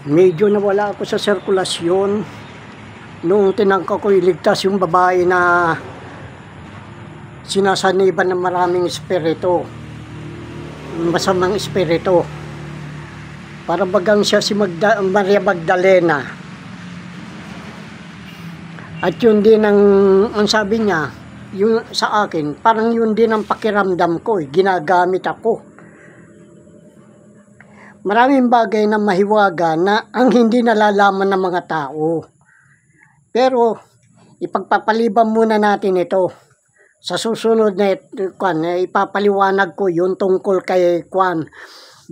Medyo nawala ako sa sirkulasyon nung tinangka ko iligtas yung babae na sinasaniban ng maraming espiritu, masamang espiritu. Para bagang siya si Maria Magdalena. At yun din ang sabi niya, yung sa akin, parang yun din ang pakiramdam ko, ginagamit ako. Maraming bagay na mahiwaga na ang hindi nalalaman ng mga tao. Pero ipagpapaliban muna natin ito. Sa susunod na ipapaliwanag ko yung tungkol kay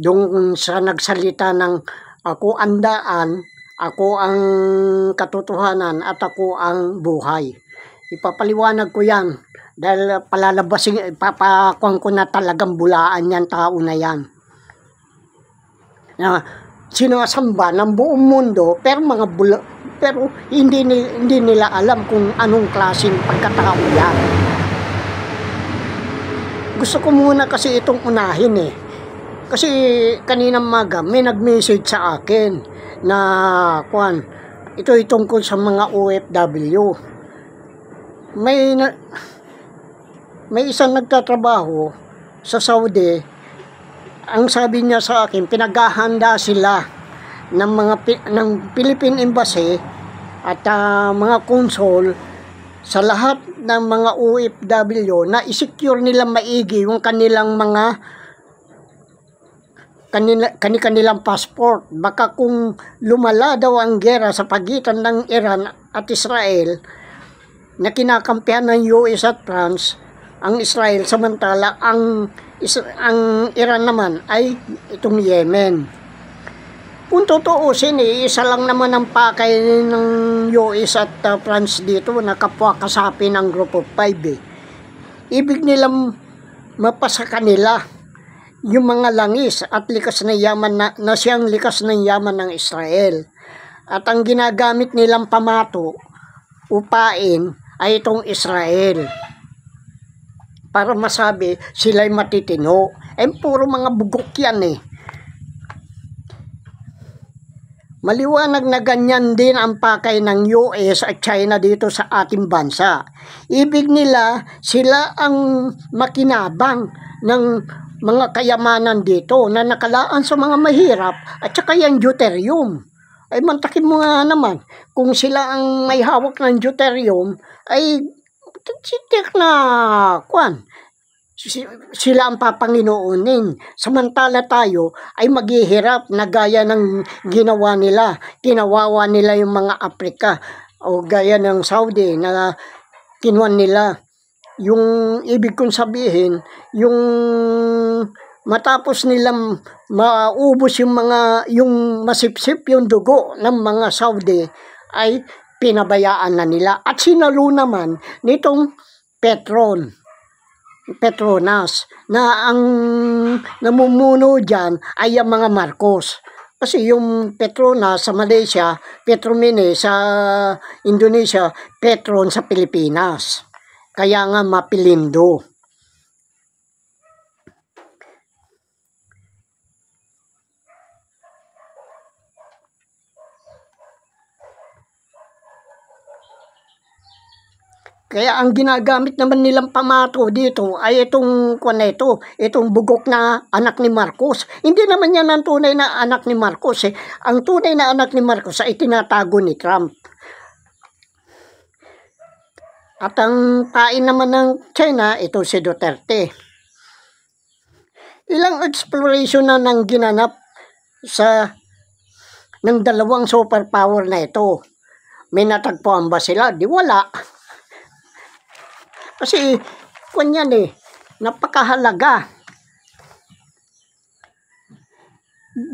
doon sa nagsalita ng ako ang daan, ako ang katotohanan at ako ang buhay. Ipapaliwanag ko yan dahil palalabasin, ipapakuan ko na talagang bulaan yan tao na yan. Na sinasamba ng buong mundo pero pero hindi nila alam kung anong klaseng pagkatao yan. Gusto ko muna kasi itong unahin kasi kaninang maga may nag-message sa akin na ito tungkol sa mga OFW. May isang nagtatrabaho sa Saudi. Ang sabi niya sa akin, pinaghahanda sila ng Philippine Embassy at mga consul sa lahat ng mga OFW na isecure nila maigi yung kanilang mga kanilang passport. Baka kung lumala daw ang gera sa pagitan ng Iran at Israel na kinakampihan ng US at France, ang Israel, samantala ang Iran naman ay itong Yemen. Kung tutuusin, isa lang naman ang pakay ng US at France dito na kapwa kasapi ng Group of 5. Ibig nilang mapasa kanila yung mga langis at likas na yaman na siyang likas ng yaman ng Israel. At ang ginagamit nilang pamato, upain, ay itong Israel. Para masabi sila'y matitino. Puro mga bugok yan Maliwanag na ganyan din ang pakay ng US at China dito sa ating bansa. Ibig nila, sila ang makinabang ng mga kayamanan dito na nakalaan sa mga mahirap at saka yung deuterium. Mantakin mo nga naman, kung sila ang may hawak ng deuterium, sila ang papanginoonin. Samantala tayo ay maghihirap na gaya ng ginawa nila. Kinawawa nila yung mga Afrika o gaya ng Saudi na kinuha nila. Yung ibig kong sabihin, yung matapos nilang maubos yung masipsip yung dugo ng mga Saudi ay pinabayaan na nila. At sinalo naman nitong Petronas na ang namumuno dyan ay ang mga Marcos. Kasi yung Petronas sa Malaysia, Petromine sa Indonesia, Petron sa Pilipinas. Kaya nga mapilindo. Kaya ang ginagamit naman nilang pamato dito ay itong bugok na anak ni Marcos. Hindi naman yan ang tunay na anak ni Marcos Ang tunay na anak ni Marcos ay tinatago ni Trump. At ang tain naman ng China, ito si Duterte. Ilang exploration na nang ginanap ng dalawang superpower na ito. May natagpuan ba sila? Di wala. Kasi, napakahalaga.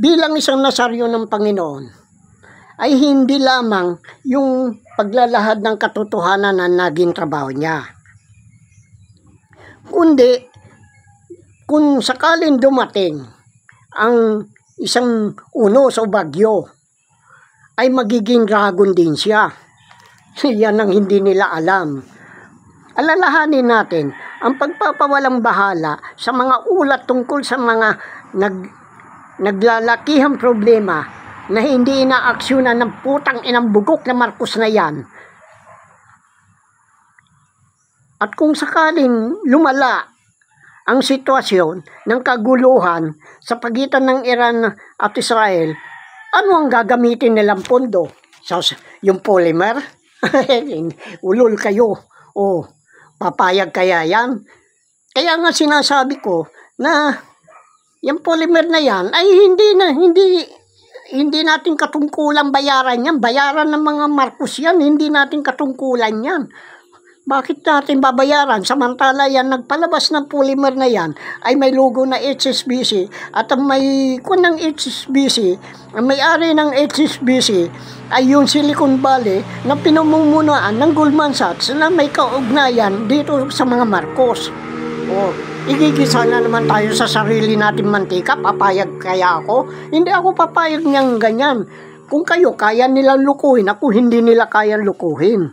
Bilang isang nasaryo ng Panginoon, ay hindi lamang yung paglalahad ng katotohanan na naging trabaho niya. Kundi, kung sakaling dumating ang isang unos o bagyo, ay magiging dragon din siya. Yan ang hindi nila alam. Alalahanin natin ang pagpapawalang bahala sa mga ulat tungkol sa mga naglalakihang problema na hindi inaaksyonan ng putang inang bugok na Marcos na yan. At kung sakaling lumala ang sitwasyon ng kaguluhan sa pagitan ng Iran at Israel, ano ang gagamitin nilang pondo? So, yung polymer? Ulol kayo. O, papayag kaya yan? Kaya nga sinasabi ko na yung polymer na yan ay hindi natin katungkulan bayaran yan. Bayaran ng mga Marcos yan, hindi natin katungkulan yan. Bakit natin babayaran? Samantala yan, nagpalabas ng polymer na yan, ay may logo na HSBC, at ang may kun ng HSBC, ang may-ari ng HSBC, ay yung Silicon Valley na pinamumunuan ng Goldman Sachs na may kaugnayan dito sa mga Marcos. O, igigisa na naman tayo sa sarili natin mantika, papayag kaya ako? Hindi ako papayag niyang ganyan. Kung kayo, kaya nilang lukuhin, ako hindi nila kayang lukuhin.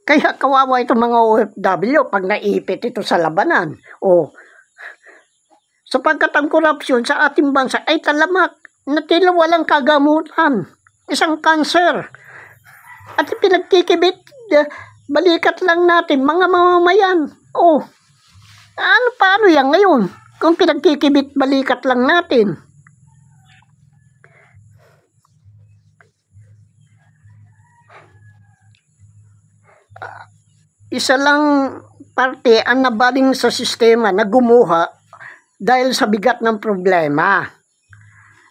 Kaya kawawa itong mga OFW pag naipit ito sa labanan. O, sapagkat ang korupsyon sa ating bansa ay talamak na tila walang kagamutan. Isang kanser. At pinagkikibit, balikat lang natin mga mamamayan. O, paano yan ngayon? Kung pinagkikibit, balikat lang natin. Isa lang parte ang nabaling sa sistema na gumuha dahil sa bigat ng problema.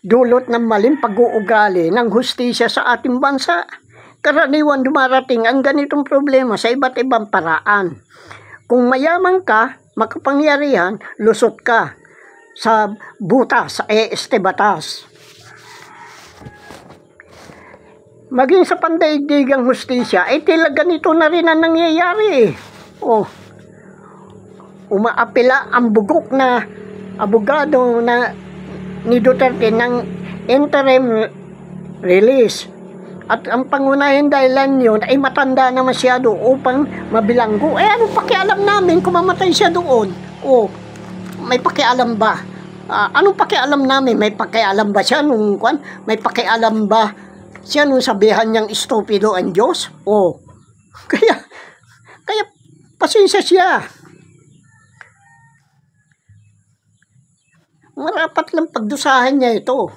Dulot ng maling pag-uugali ng hustisya sa ating bansa. Karaniwan dumarating ang ganitong problema sa iba't ibang paraan. Kung mayaman ka, makapangyarihan, lusot ka sa butas, este batas. Maging sa pandaigdigang hustisya, ay tila ganito na rin ang nangyayari. O, umaapila ang bugok na abogado na ni Duterte ng interim release. At ang pangunahing dahilan yun ay matanda na masyado upang mabilanggo. Anong pakialam namin kung mamatay siya doon? O, may pakialam ba? Anong pakialam namin? May pakialam ba siya nung kwan? May pakialam ba siya nung sabihan niyang estupido ang Diyos? O, kaya pasensya siya. Marapat lang pagdusahan niya ito.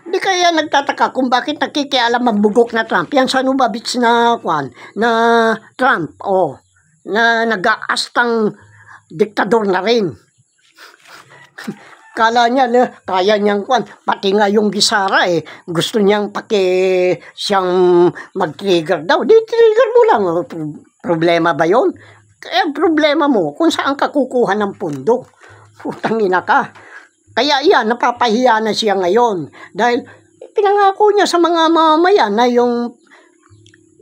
Di kaya nagtataka kung bakit nakikialam ang bugok na Trump. Yan sa nubabits na kwan, na Trump, na nag-aastang diktador na rin. Kala niya na kaya niyang kwan, pati nga yung Gisara gusto niyang siyang mag-trigger daw. Di trigger mo lang. Problema ba yon? Kaya problema mo kung saan ka kukuha ng pundo. Putang ina ka. Kaya yan, napapahiya na siya ngayon. Dahil pinangako niya sa mga mamamayan na yung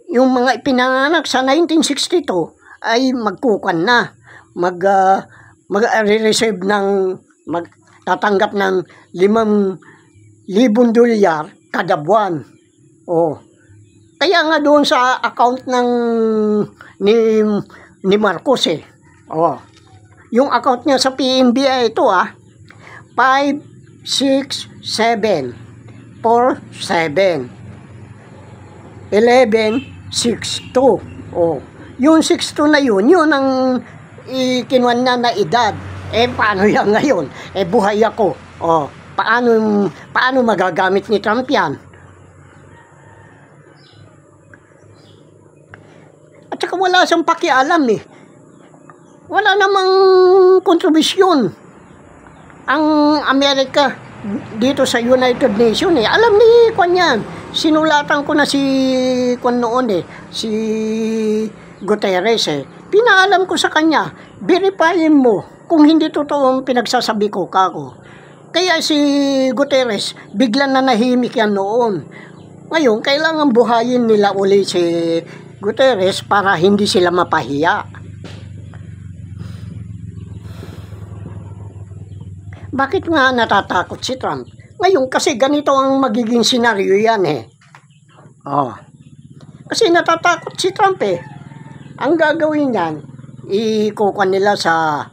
mga ipinanganak sa 1962 ay magkukan na. Mag-receive ng, tatanggap ng 5,000 dolyar kada buwan. O, kaya nga doon sa account ni Marcos O, yung account niya sa PNB ito 56747 1162. O, yung 62 na yun ang ikinuan na edad. Paano yan ngayon? Buhay ako. O, paano magagamit ni Trump yan? At saka wala siyang pakialam Wala namang kontribusyon ang Amerika dito sa United Nations Alam ni Kwan yan. Sinulatan ko na si Kwan noon si Guterres Pinaalam ko sa kanya, verifyin mo kung hindi totoo ang pinagsasabi ko kako. Kaya si Guterres biglang nanahimik yan noon. Ngayon, kailangan buhayin nila uli si Guterres para hindi sila mapahiya. Bakit nga natatakot si Trump? Ngayon, kasi ganito ang magiging senaryo yan Kasi natatakot si Trump Ang gagawin yan, ikukuha nila sa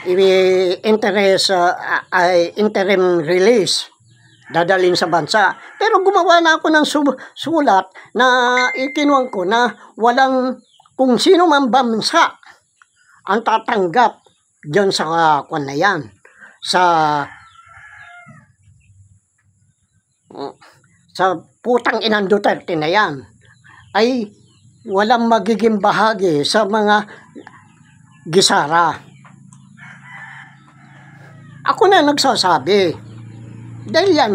interest ay interim release dadalhin sa bansa. Pero gumawa na ako ng sulat na ikinuwang ko na walang kung sino man bansa ang tatanggap diyan sa kwan na yan, sa putang inang Duterte na yan, ay walang magiging bahagi sa mga gisara. Ako na nagsasabi. Dahil yan,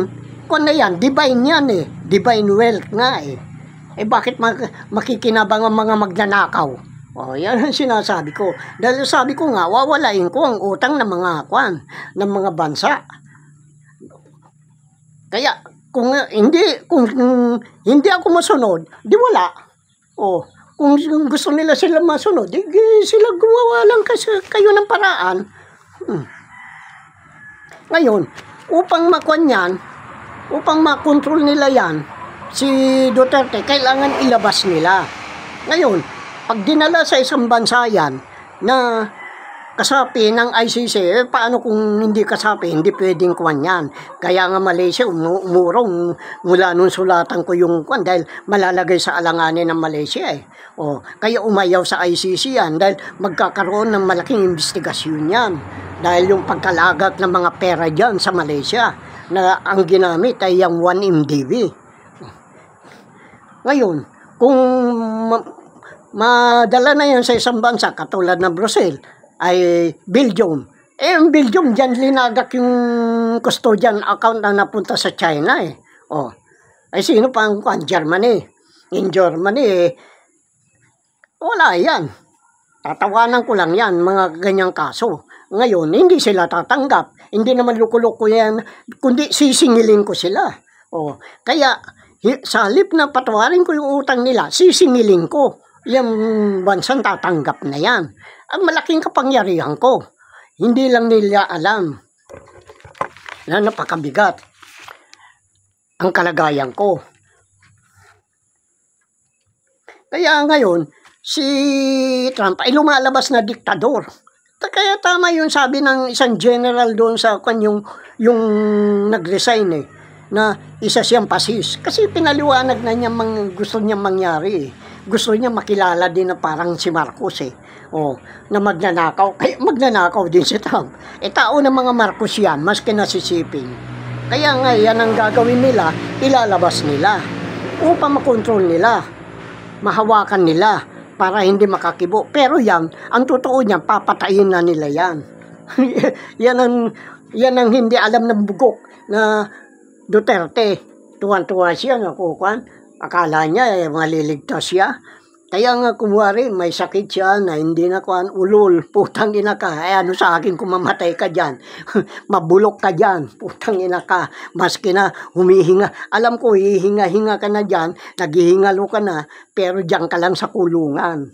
kung na yan, divine yan eh. Divine wealth nga eh. Bakit makikinabang ang mga magnanakaw? Yan ang sinasabi ko. Dahil sabi ko nga, wawalain ko ang utang ng mga ng mga bansa. Kaya, kung hindi ako masunod, di wala. Kung gusto nila sila masunod, di sila gumawa lang kayo ng paraan. Ngayon, upang makontrol nila yan, si Duterte, kailangan ilabas nila. Ngayon, pag dinala sa isang bansa yan, na kasapi ng ICC, paano kung hindi kasapi, hindi pwedeng kuwan yan. Kaya nga Malaysia, umurong mula nung sulatan ko yung kuwan, dahil malalagay sa alanganin ng Malaysia eh. Kaya umayaw sa ICC yan, dahil magkakaroon ng malaking investigasyon yan. Dahil yung pagkalagak ng mga pera dyan sa Malaysia, na ang ginamit ay yung 1 MDB. Ngayon, kung madala na yan sa isang bansa, katulad ng Brazil, ay Belgium. Ang Belgium, dyan linagak yung custodian account na napunta sa China eh. Ay sino pa ang Germany? In Germany, wala yan. Tatawanan ko lang yan, mga ganyang kaso. Ngayon, hindi sila tatanggap. Hindi naman luko-luko yan, kundi sisingilin ko sila. Kaya, sa halip na patawarin ko yung utang nila, sisingilin ko. Yung bansang tatanggap na yan. Ang malaking kapangyarihan ko. Hindi lang nila alam na napakabigat ang kalagayan ko. Kaya ngayon, si Trump ay lumalabas na diktador. Kaya tama yung sabi ng isang general doon sa yung nag-resign eh, na isa siyang pasis. Kasi pinaliwanag na niya gusto niya mangyari eh. Gusto niya makilala din na parang si Marcos eh. Na magnanakaw. Kaya magnanakaw din si Trump. Tao ng mga Marcos yan, maski nasisiping. Kaya nga yan ang gagawin nila, ilalabas nila. Upang makontrol nila, mahawakan nila, para hindi makakibo. Pero yan, ang totoo niyan, papatayin na nila yan. yan ang hindi alam ng bugok na Duterte. Tuwan-tuwa siya, nakukuhan. Akala niya, maliligtas siya. Kaya nga kumwari, may sakit siya na hindi na kuhan, ulol, putang ina ka. Ano sa akin kung mamatay ka dyan? Mabulok ka dyan, putang ina ka. Maski na humihinga. Alam ko, hihinga-hinga ka na dyan, naghihingalo ka na, pero dyan ka lang sa kulungan.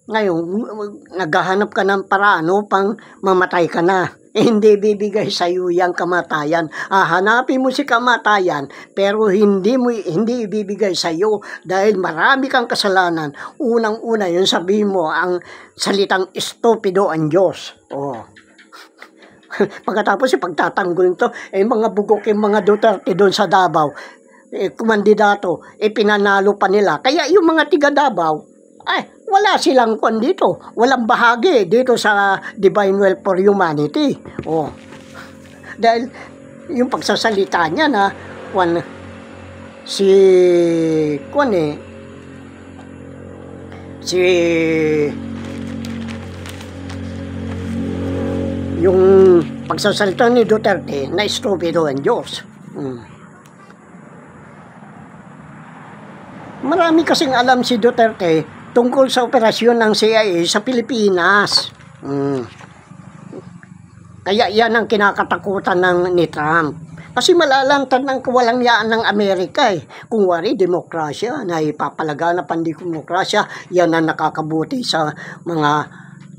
Ngayon, naghahanap ka ng paraan upang mamatay ka na. Hindi bibigay sa iyo yung kamatayan. Hanapin mo si kamatayan, pero hindi ibibigay sa iyo dahil marami kang kasalanan. Unang-una yun, sabihin mo ang salitang estupido ang Diyos. Pagkatapos pagtatanggol ito, mga bugok yung mga Duterte doon sa Davao, kumandidato, pinanalo pa nila. Kaya yung mga tiga Davao, wala silang kwan dito. Walang bahagi dito sa Divine Wealth for Humanity. Dahil yung pagsasalita niya na yung pagsasalita ni Duterte na estupido ang Diyos. Marami kasing alam si Duterte tungkol sa operasyon ng CIA sa Pilipinas. Kaya yan ang kinakatakutan ni Trump. Kasi malalantad ng kawalang yaan ng Amerika eh. Kung wari, demokrasya, na ipapalaganap ang demokrasya, yan ang nakakabuti sa mga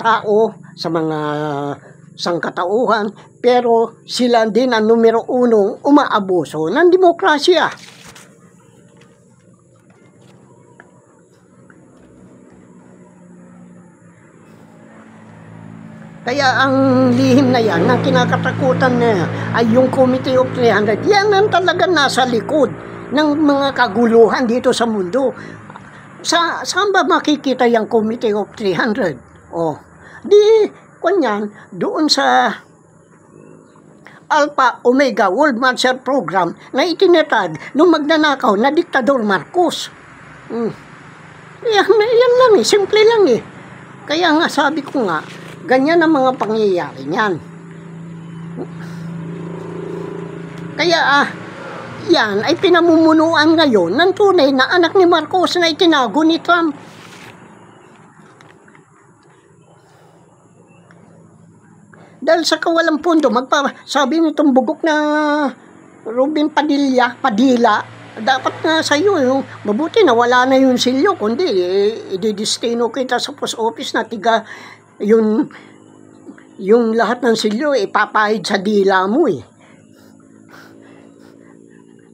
tao, sa mga sangkatauhan. Pero sila din ang numero 1 umaabuso ng demokrasya. Kaya ang lihim na yan, ang kinakatakutan na ay yung Committee of 300. Yan ang talaga nasa likod ng mga kaguluhan dito sa mundo. Saan ba makikita yung Committee of 300? Oh, di, kanyan, doon sa Alpha Omega World Master Program na itinatag nung magnanakaw na Diktador Marcos. Yan lang eh, simple lang eh. Kaya nga sabi ko nga, ganyan ang mga pangyayari niyan. Kaya yan ay pinamumunuan ngayon ng tunay na anak ni Marcos na itinago ni Trump. Dahil sa kawalang pondo, sabi nitong bugok na Robin Padilla, dapat nga sa iyo, mabuti na wala na yung silyo, kundi ididestino kita sa post office na tiga yung lahat ng silyo ipapahid sa dila mo eh.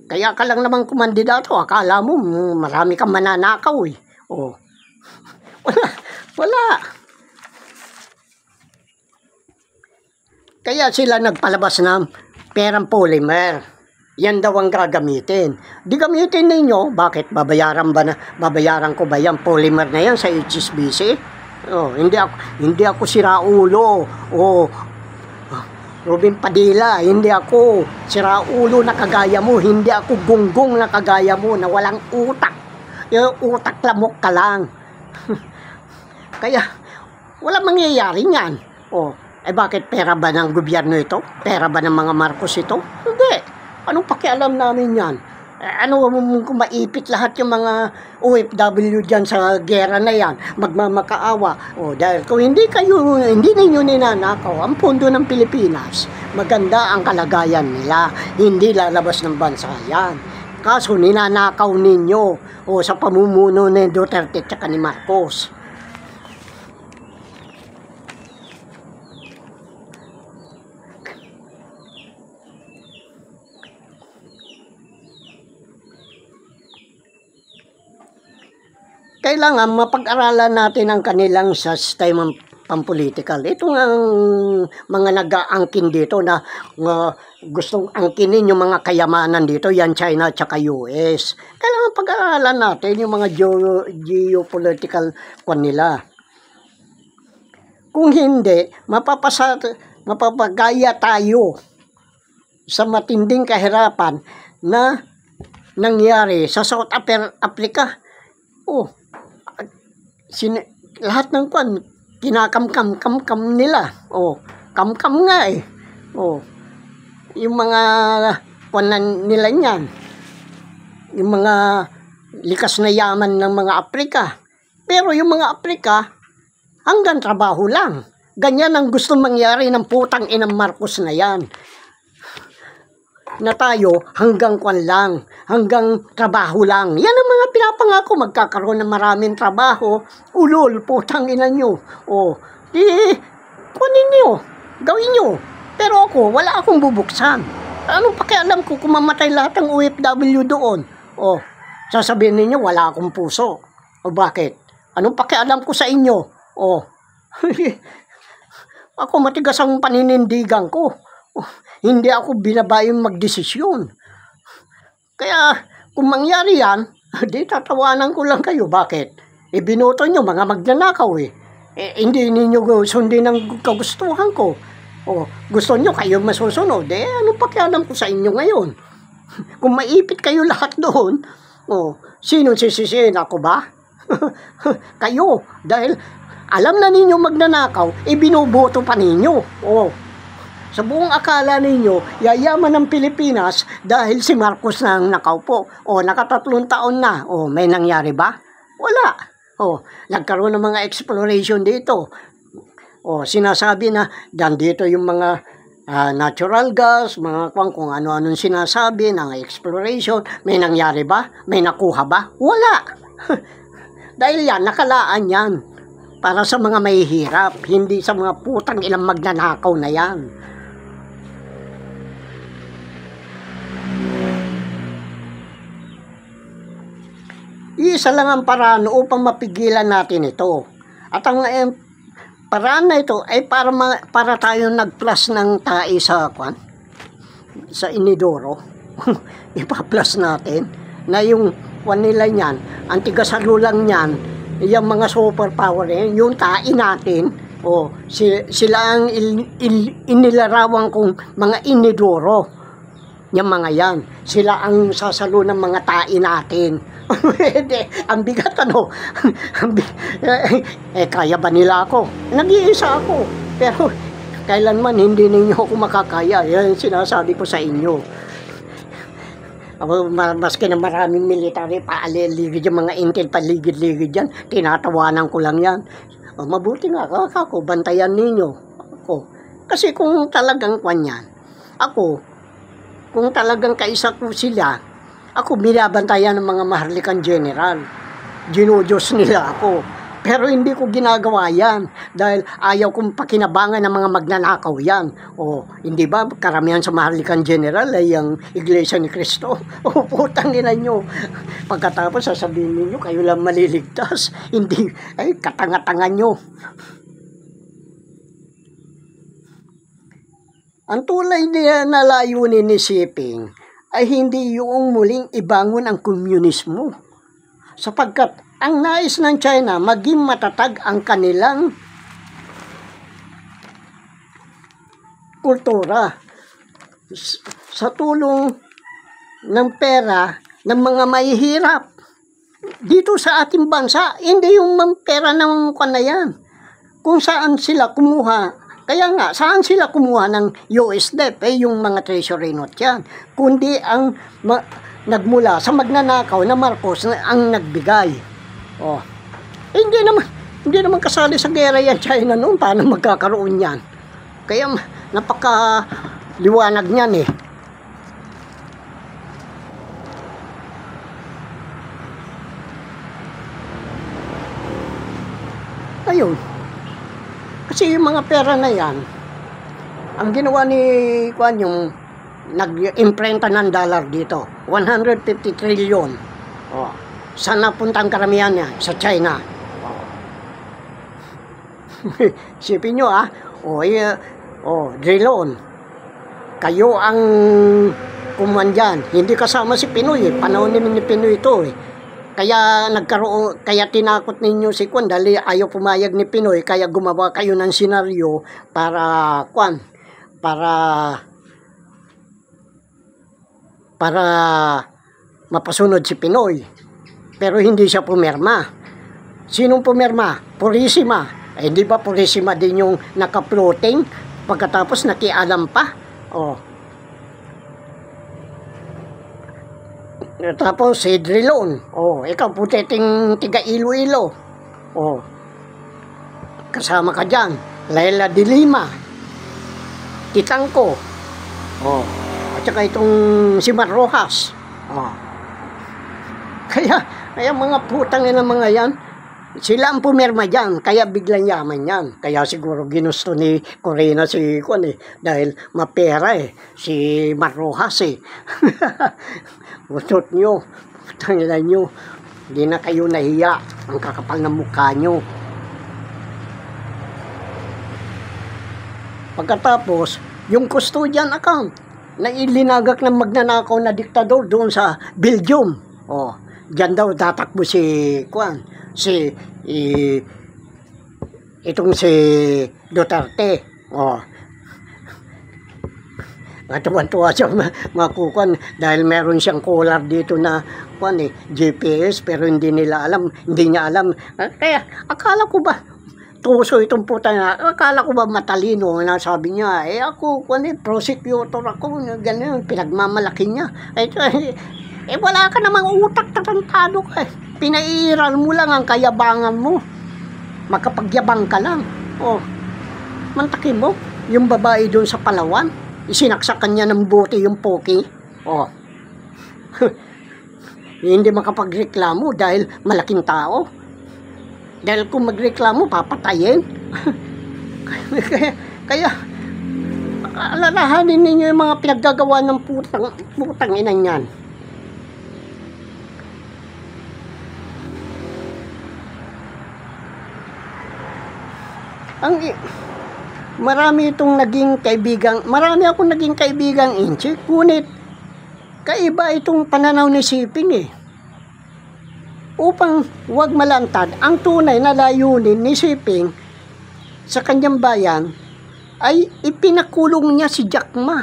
Kaya ka lang naman kumandidato, akala mo marami kang mananakaw eh. Oh. Wala. Kaya sila nagpalabas ng perang polymer. Yan daw ang gagamitin. Di gamitin ninyo, bakit babayaran ko ba yan polymer na yan sa HSBC? Oh, hindi ako siraulo. Oh, Robin Padilla, hindi ako siraulo na kagaya mo, hindi ako gunggong na kagaya mo na walang utak. Yung utak lamok ka lang. Kaya wala mangyayari niyan. Oh, bakit pera ba ng gobyerno ito? Pera ba ng mga Marcos ito? Hindi. Anong pakialam namin yan? Ano kung maipit lahat yung mga OFW dyan sa gera na yan, magmamakaawa. Dahil kung hindi ninyo ninanakaw ang pondo ng Pilipinas, maganda ang kalagayan nila. Hindi lalabas ng bansa yan. Kaso ninanakaw ninyo sa pamumuno ni Duterte at ni Marcos. Kailangan mapag-aralan natin ang kanilang system pampolitical. Ito nga ang mga nag-aangkin dito na gustong angkinin yung mga kayamanan dito, yan China at US. Kailangan pag-aralan natin yung mga geopolitical nila. Kung hindi, mapapagaya tayo sa matinding kahirapan na nangyari sa South Africa. Lahat ng kinakam-kam nila. Kam-kam nga eh. Yung mga nila niyan. Yung mga likas na yaman ng mga Afrika. Pero yung mga Afrika, hanggang trabaho lang. Ganyan ang gusto mangyari ng putang inang Marcos na yan. Na tayo hanggang hanggang trabaho lang. Yan ang mga pinapangako, magkakaroon ng maraming trabaho. Ulol, putang ina nyo. Kunin nyo, gawin nyo. Pero ako, wala akong bubuksan. Anong pakialam ko kung mamatay lahat ng OFW doon? Sasabihin ninyo, wala akong puso. Bakit? Anong pakialam ko sa inyo? Ako matigas ang paninindigan ko. Hindi ako binabayang magdesisyon. Kaya kung mangyari yan, di tatawanan ko lang kayo. Bakit? Binoto nyo mga magnanakaw eh. Hindi ninyo sundin ang kagustuhan ko. Gusto nyo kayo masusunod. Ano pakialam ko sa inyo ngayon? Kung maipit kayo lahat doon, sino sisisihin ako ba? Kayo. Dahil alam na ninyo magnanakaw, binoboto pa ninyo. Sa buong akala ninyo, yayaman ng Pilipinas dahil si Marcos na ang nakaupo. Naka3 taon na. May nangyari ba? Wala. Nagkaroon ng mga exploration dito. Sinasabi na dito yung mga natural gas, mga kung ano-anong sinasabi ng exploration. May nangyari ba? May nakuha ba? Wala. Dahil yan, nakalaan yan. Para sa mga mahihirap, hindi sa mga putang ilang magnanakaw na yan. Isa lang ang paraan upang mapigilan natin ito. At ang paraan na ito ay para tayo nag-plus ng tae sa sa inidoro. Ipa-plus natin na yung kwan nila niyan, ang tigasalulang niyan, yung mga superpower yung tae natin, sila ang inilarawan kong mga inidoro. Yung mga yan, sila ang sasalo ng mga tae natin. Ang bigat ano. Kaya ba nila ako? Nag-iisa ako. Pero kailanman hindi ninyo ako makakaya. Yan sinasabi ko sa inyo. Maski na maraming military paaliligid yung mga intel paligid-ligid yan, tinatawanan ko lang yan. Mabuti nga ako, bantayan ninyo ako. Kasi kung talagang kanyan, kung talagang kaisa ko sila, ako binabantayan ng mga maharlikang general. Ginudiyos nila ako. Pero hindi ko ginagawa yan dahil ayaw kong pakinabangan ng mga magnanakaw yan. Hindi ba karamihan sa maharlikang general ay ang Iglesia ni Cristo? Putang ina nyo. Pagkatapos sasabihin ninyo, kayo lang maliligtas. Hindi, katanga-tanga nyo. Ang tulay na layunin ni Xi Jinping ay hindi yung muling ibangon ang komunismo. Sapagkat ang nais ng China maging matatag ang kanilang kultura sa tulong ng pera ng mga mahihirap. Dito sa ating bansa, hindi yung pera ng yan. Kung saan sila kumuha. Kaya nga, saan sila kumuha ng US debt? Yung mga treasury note yan. Kundi ang nagmula sa magnanakaw na Marcos ang nagbigay. Hindi naman kasali sa gera yan China noon. Paano magkakaroon yan? Kaya napaka-liwanag niyan eh. Ayun. Kasi yung mga pera na yan, ang ginawa ni yung nag-imprenta ng dollar dito, 150 trillion. Saan napunta ang karamihan niya? Sa China. Sipin nyo Drilon. Kayo ang kumuhan dyan. Hindi kasama si Pinoy Panahon ni Pinoy ito Kaya tinakot ninyo si Kwan dahil ayaw pumayag ni Pinoy, kaya gumawa kayo ng senaryo para mapasunod si Pinoy. Pero hindi siya pumirma. Sinong pumirma? Purisima. Hindi ba Purisima din yung naka-floating pagkatapos nakialam pa? Tapos si Drilon. Ikaw puteting tiga Iloilo. Kasama ka dyan. Laila de Lima. Titangko. At saka itong si Mar Rojas. Kaya mga putang ng mga yan, sila ang pumirma dyan, kaya biglang yaman yan. Kaya siguro ginusto ni Corina si Kwan dahil mapera si Mar Rojas Butot nyo, tangilan nyo, hindi na kayo nahiya, ang kakapal ng mukha nyo. Pagkatapos, yung custodian account, na ilinagak ng magnanakaw na diktador doon sa Belgium. Diyan daw tatakbo si itong si Duterte. Natuwan-tuwa siya makukuan dahil meron siyang collar dito na GPS, pero hindi niya alam. Kaya akala ko ba tuso itong puta na, akala ko ba matalino na sabi niya, ako prosecutor ako, ganyan, pinagmamalaki niya. Wala ka namang utak, tarantado ka. Pinairal mo lang ang kayabangan mo. Makapagyabang ka lang. Mantakin mo, yung babae doon sa Palawan, isinaksakan niya ng bote yung poki. Hindi makapagreklamo dahil malaking tao. Dahil kung magreklamo, papatayin. kaya alalahanin ninyo yung mga pinaggagawa ng putang inan yan. Marami akong naging kaibigang inchik, ngunit kaiba itong pananaw ni Siping eh. Upang huwag malantad, ang tunay na layunin ni Siping sa kanyang bayan ay ipinakulong niya si Jack Ma.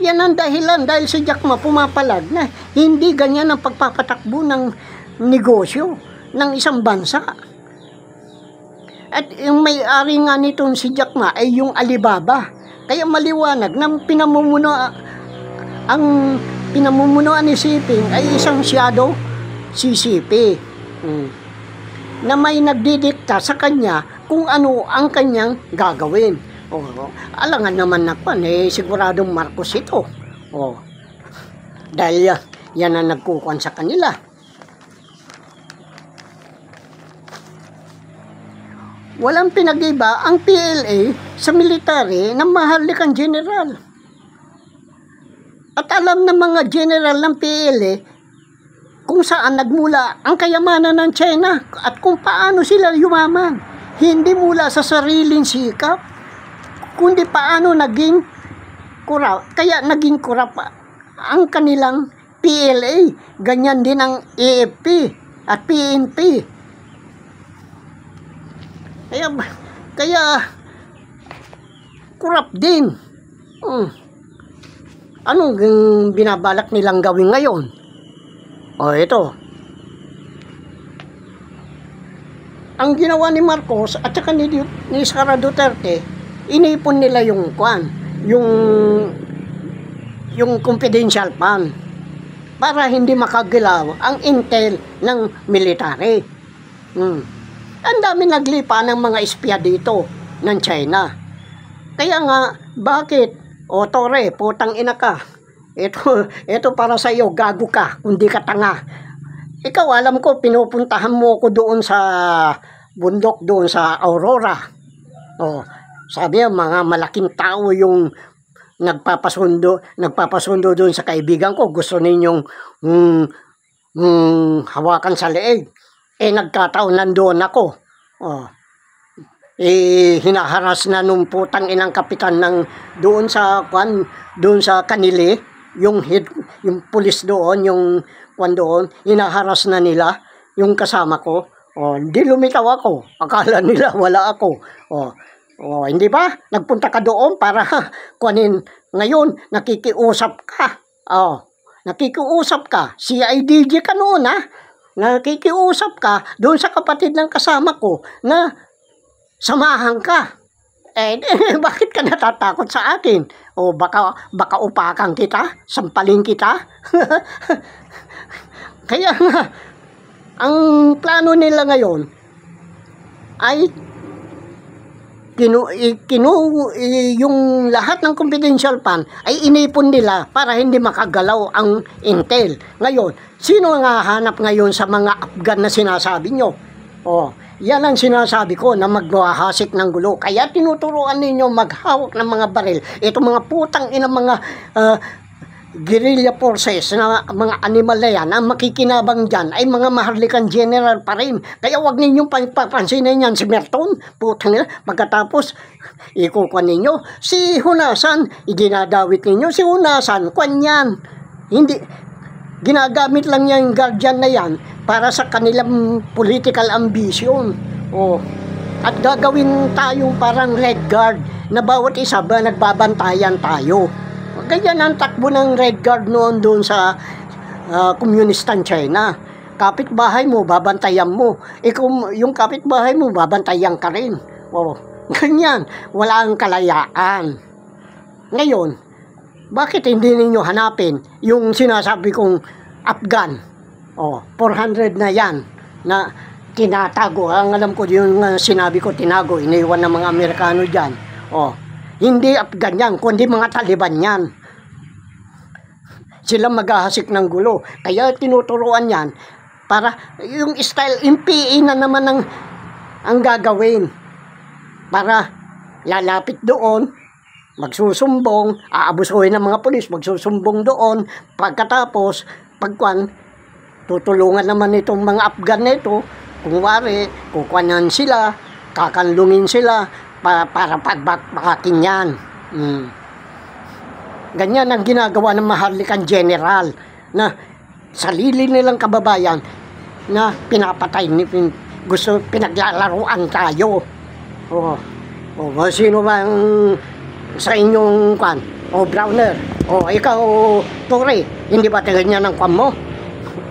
Yan ang dahilan, dahil si Jack Ma pumapalag na hindi ganyan ang pagpapatakbo ng negosyo ng isang bansa. At yung may-ari nga nitong si Jack Ma ay yung Alibaba. Kaya maliwanag na ang pinamumunuan ni Siping ay isang shadow CCP na may nagdidikta sa kanya kung ano ang kanyang gagawin. Alangan naman na siguradong Marcos ito. Dahil yan ang nagkukuhan sa kanila. Walang pinag-iba ang PLA sa military ng maharlikang general. At alam ng mga general ng PLA kung saan nagmula ang kayamanan ng China at kung paano sila yumaman. Hindi mula sa sariling sikap, kundi paano naging kurap. Kaya naging kurap ang kanilang PLA. Ganyan din ang AFP at PNP. Kaya kurap din. Anong binabalak nilang gawin ngayon? Ito. Ang ginawa ni Marcos at saka ni Sara Duterte, inipon nila yung confidential fund para hindi makagalaw ang intel ng military. Ang dami naglipa ng mga espya dito ng China. Kaya nga, bakit? Tore, putang ina ka. Ito para sa iyo, gago ka, kundi ka tanga. Ikaw, alam ko, pinupuntahan mo ko doon sa bundok, doon sa Aurora. Sabi niya, mga malaking tao yung nagpapasundo doon sa kaibigan ko. Gusto ninyong hawakan sa leeg. Nagkataon nandoon ako. Hinaharas na nung putang inang kapitan ng doon sa kanili, yung pulis doon, yung doon, hinaharas na nila yung kasama ko. Hindi lumitaw ako. Akala nila wala ako. Hindi ba? Nagpunta ka doon para kunin. Ngayon, nakikiusap ka. Nakikiusap ka. CIDG ka noon, ha? Nakikiusap ka doon sa kapatid ng kasama ko na samahan ka. Bakit ka natatakot sa akin? Baka upakan kita? Sampalin kita? Kaya nga, ang plano nila ngayon ay yung lahat ng confidential fund ay inipon nila para hindi makagalaw ang intel. Ngayon, sino nga hanap ngayon sa mga Afgan na sinasabi nyo? Yan ang sinasabi ko na magwahasik ng gulo. Kaya tinuturuan ninyo maghawak ng mga baril. Ito mga putang ina mga guerrilla forces na mga animal na yan, ang makikinabang dyan ay mga maharlikang general pa rin. Kaya wag ninyong papansinin yan si Merton. Putang ina, pagkatapos ikukuha ninyo si Hunasan, idinadawit ninyo si Hunasan, kwan yan. Hindi, ginagamit lang niya yung guardian na yan para sa kanilang political ambition. At gagawin tayong parang red guard na bawat isa ba nagbabantayan tayo. Ganyan ang takbo ng red guard noon doon sa komunistan China. Kapitbahay mo, babantayan mo. Yung kapitbahay mo, babantayan ka rin. Ganyan. Wala ang kalayaan. Ngayon, bakit hindi ninyo hanapin yung sinasabi kong Afgan? 400 na yan na tinatago. Ang alam ko yung sinabi ko tinago, iniwan ng mga Amerikano dyan. Hindi Afgan yan, kundi mga Taliban yan. Sila maghahasik ng gulo. Kaya tinuturuan yan para yung style MPA na naman ang gagawin. Para lalapit doon, magsusumbong, aabusuhin ng mga pulis, magsusumbong doon. Pagkatapos, tutulungan naman itong mga Afgan na ito. Kung wari, kukuhanan sila, kakanlungin sila, para pagbakbakin yan. Ganyan ang ginagawa ng maharlikang general na sarili nilang kababayan na pinapatay, gusto pinaglalaruan tayo. Sino ba ang sa inyong kwan? Browner. Ikaw, Tore, hindi ba ganyan ang kwan mo?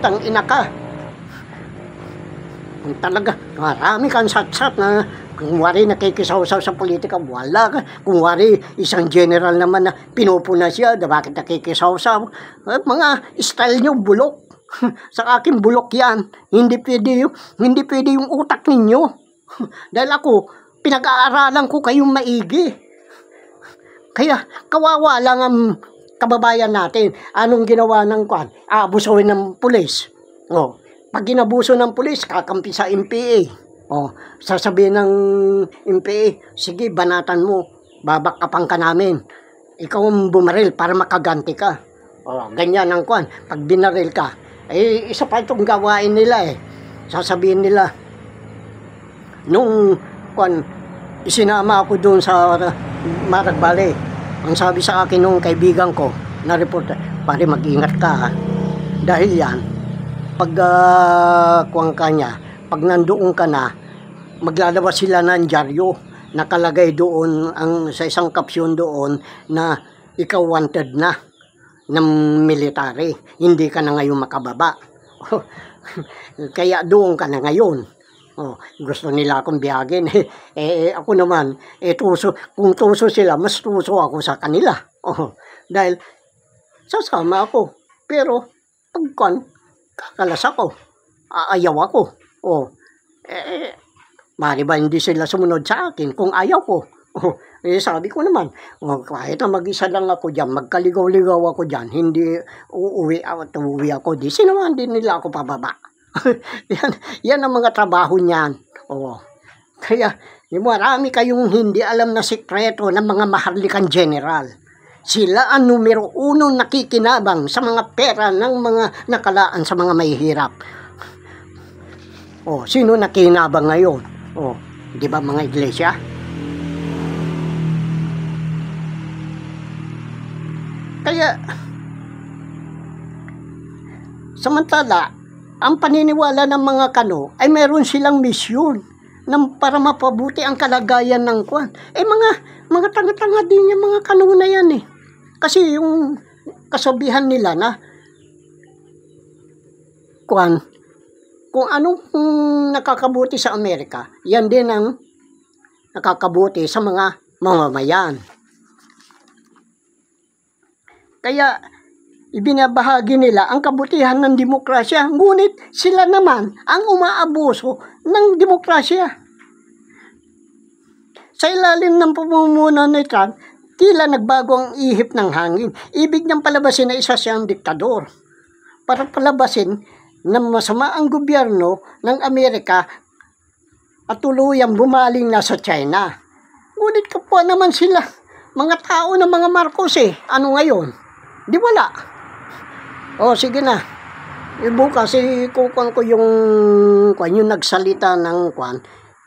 Tangina ka. Talaga, marami kang satsat na kung wari nakikisaw-saw sa politika, wala ka. Kung wari isang general naman na pinupuna siya, bakit nakikisaw-saw? Mga style nyo, bulok. Sa akin, bulok yan. Hindi pwede yung utak ninyo. Dahil ako, pinag-aaralan ko kayong maigi. Kaya, kawawa lang ang kababayan natin. Anong ginawa ng kwan? Abusuhin ng pulis. Pag ginabuso ng pulis, kakampi sa MPA. Sasabihin ng MPA, sige, banatan mo, babakapang ka namin. Ikaw ang bumaril para makaganti ka. Ganyan ang kwan. Pag binaril ka, isa pa itong gawain nila Sasabihin nila, nung kwan, isinama ako doon sa Maragbale. Ang sabi sa akin nung kaibigan ko na reporter, pare mag-ingat ka dahil yan, pag kuwang ka niya, pag nandoon ka na, maglalabas sila ng dyaryo. Nakalagay doon sa isang kapsyon doon na ikaw wanted na ng military. Hindi ka na ngayon makababa. Kaya doon ka na ngayon. Gusto nila akong biyagin. Ako naman, kung tuso sila, mas tuso ako sa kanila. Dahil sasama ako. Pero pagkan, kakalas ako. Ayaw ako. Mari ba hindi sila sumunod sa akin kung ayaw ko? Sabi ko naman, kahit na mag-isa lang ako dyan, magkaligaw-ligaw ako dyan, hindi uuwi ako, di sinaman din nila ako pababa. yan ang mga trabaho niyan. Kaya, marami kayong hindi alam na sikreto ng mga maharlikang general. Sila ang numero 1 nakikinabang sa mga pera ng mga nakalaan sa mga mahihirap. Sino nakinabang ngayon? Di ba mga iglesia? Kaya, samantala, ang paniniwala ng mga Kano ay meron silang misyon para mapabuti ang kalagayan ng kwan. Mga tanga-tanga din yung mga Kano na yan Kasi yung kasabihan nila na kwan, kung anong nakakabuti sa Amerika, yan din ang nakakabuti sa mga mamamayan. Kaya, ibinabahagi nila ang kabutihan ng demokrasya, ngunit sila naman ang umaabuso ng demokrasya. Sa ilalim ng pamumuno ni Trump, tila nagbago ang ihip ng hangin. Ibig niyang palabasin na isa siyang diktador. Para palabasin na masama ang gobyerno ng Amerika at tuluyang bumaling na sa China. Ngunit kapwa naman sila, mga tao ng mga Marcos Ano ngayon? Di wala. Sige na. Bukas kukuhan ko yung nagsalita ng kwan.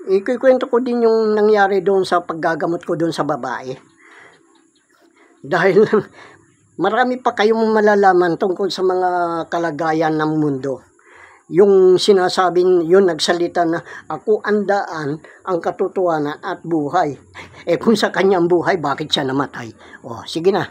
Ikukwento ko din yung nangyari doon sa paggagamot ko doon sa babae. Dahil marami pa kayong malalaman tungkol sa mga kalagayan ng mundo. Yung sinasabing, yun nagsalita na ako ang daan, ang katotohanan at buhay. Kung sa kanyang buhay, bakit siya namatay? Sige na.